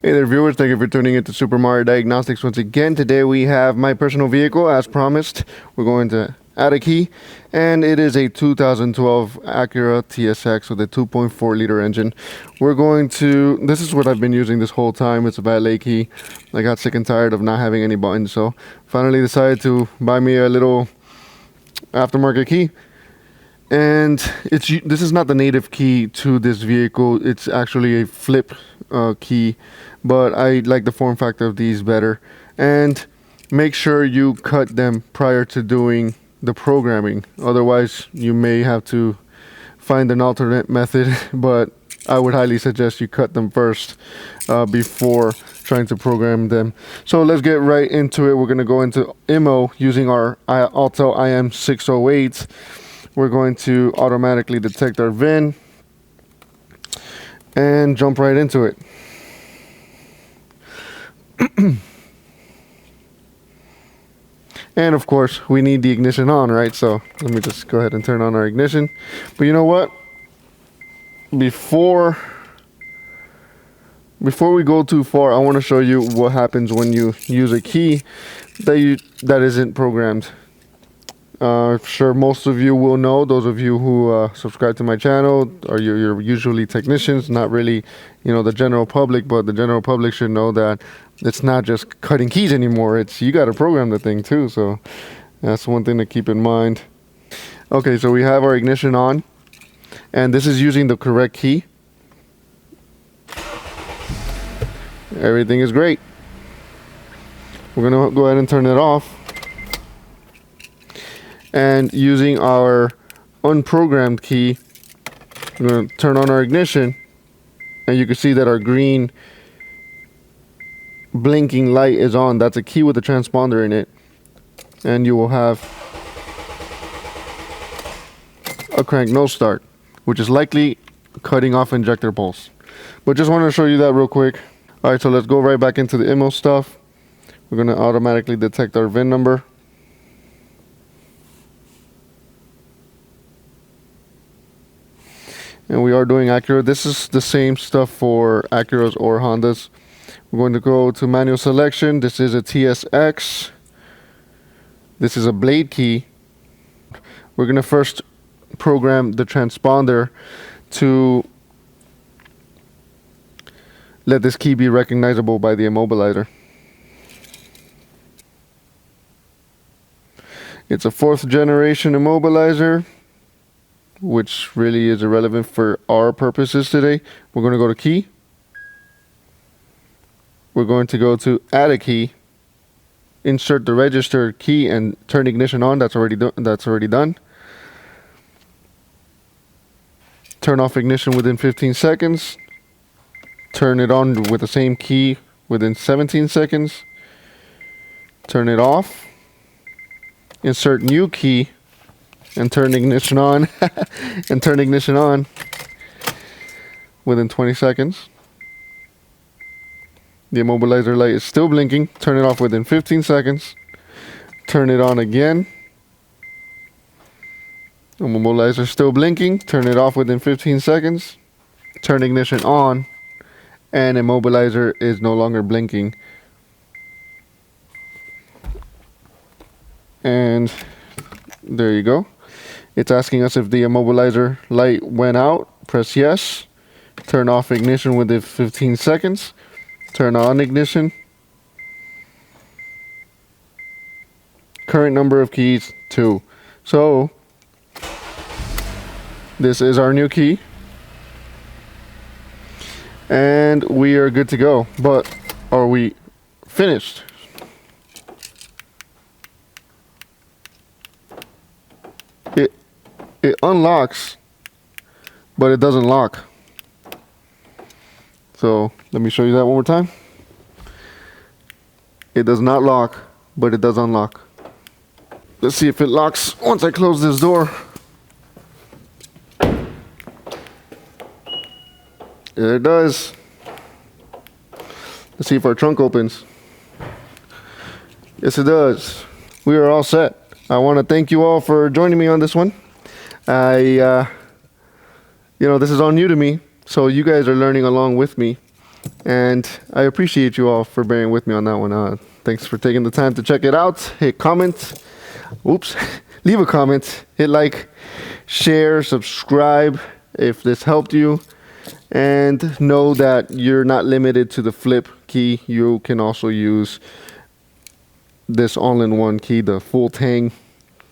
Hey there viewers, thank you for tuning into Supermariodiagnostics once again. Today we have my personal vehicle as promised. We're going to add a key, and it is a 2012 Acura TSX with a 2.4 liter engine. This is what I've been using this whole time. It's a valet key. I got sick and tired of not having any buttons, so finally decided to buy me a little aftermarket key. And this is not the native key to this vehicle. It's actually a flip key, but I like the form factor of these better. And make sure you cut them prior to doing the programming, otherwise you may have to find an alternate method, but I would highly suggest you cut them first before trying to program them. So let's get right into it. We're going to go into IMO using our Autel IM608. We're going to automatically detect our VIN and jump right into it. And of course, we need the ignition on, right? So let me just go ahead and turn on our ignition. But you know what? Before we go too far, I want to show you what happens when you use a key that isn't programmed. Sure, most of you will know. Those of you who subscribe to my channel you're usually technicians, not really, the general public. But the general public should know that it's not just cutting keys anymore. You got to program the thing too. So that's one thing to keep in mind. Okay, so we have our ignition on, and this is using the correct key. Everything is great. We're gonna go ahead and turn it off. And using our unprogrammed key, we're going to turn on our ignition, and you can see that our green blinking light is on. That's a key with a transponder in it, and you will have a crank no start, which is likely cutting off injector pulse. But just wanted to show you that real quick. Alright, so let's go right back into the IMO stuff. We're going to automatically detect our VIN number. And we are doing Acura. This is the same stuff for Acuras or Hondas. We're going to go to manual selection. This is a TSX. This is a blade key. We're going to first program the transponder to let this key be recognizable by the immobilizer. It's a 4th generation immobilizer, which really is irrelevant for our purposes today. We're going to go to key. We're going to go to add a key, insert the registered key, and turn ignition on. That's already done. Turn off ignition within 15 seconds. Turn it on with the same key within 17 seconds. Turn it off. Insert new key and turn ignition on and turn ignition on within 20 seconds. The immobilizer light is still blinking. Turn it off within 15 seconds. Turn it on again. Immobilizer still blinking. Turn it off within 15 seconds. Turn ignition on, and immobilizer is no longer blinking. And there you go. It's asking us if the immobilizer light went out. Press yes. Turn off ignition within 15 seconds. Turn on ignition. Current number of keys, 2. So this is our new key, and we are good to go. But are we finished? It unlocks, but it doesn't lock. So let me show you that one more time. It does not lock, but it does unlock. Let's see if it locks once I close this door. There it does. Let's see if our trunk opens. Yes, it does. We are all set. I want to thank you all for joining me on this one. This is all new to me, so you guys are learning along with me. And I appreciate you all for bearing with me on that one. Thanks for taking the time to check it out. Hit comment. Oops. Leave a comment. Hit like, share, subscribe if this helped you. And know that you're not limited to the flip key. You can also use this all-in-one key, the full tang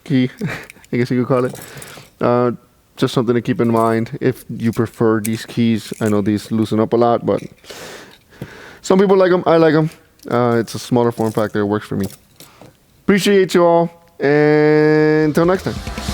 key, I guess you could call it. Just something to keep in mind if you prefer these keys. I know these loosen up a lot, but some people like them. I like them. It's a smaller form factor. It works for me. Appreciate you all, and until next time.